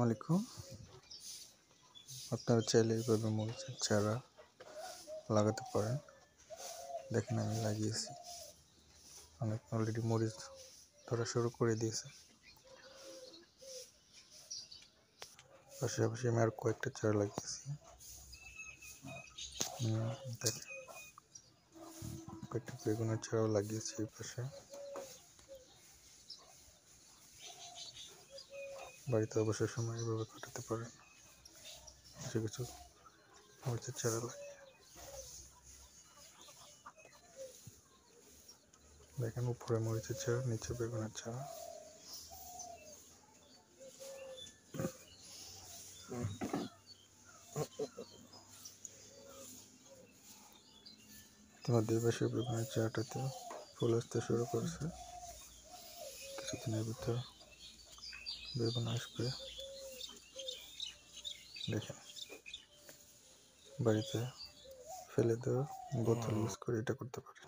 আলাইকুম। আপনারা চাইলে এইভাবে মরিচের চারা লাগাতে পারেন। দেখেন আমি লাগিয়েছি, অনেক অলরেডি মরিচ ধরা শুরু করে দিয়েছে। পাশাপাশি আমি আর কয়েকটা চারা লাগিয়েছি। দেখেন কয়েকটা বেগুনের চারাও লাগিয়েছি এই পাশে। বাড়িতে অবসর সময় এইভাবে কাটাতে পারেন, কিছু কিছু মরিচের চারা লাগিয়ে। দেখেন উপরে মরিচের চারা, নিচে বেগুনের চারা। ইতিমধ্যে এই পাশে বেগুনের চারাটাতে ফুল আসতে শুরু করেছে। কিছুদিনের ভিতর বেগুন আসবে। দেখেন বাড়িতে ফেলে দেওয়া বোতল ইউজ করে এটা করতে পারে।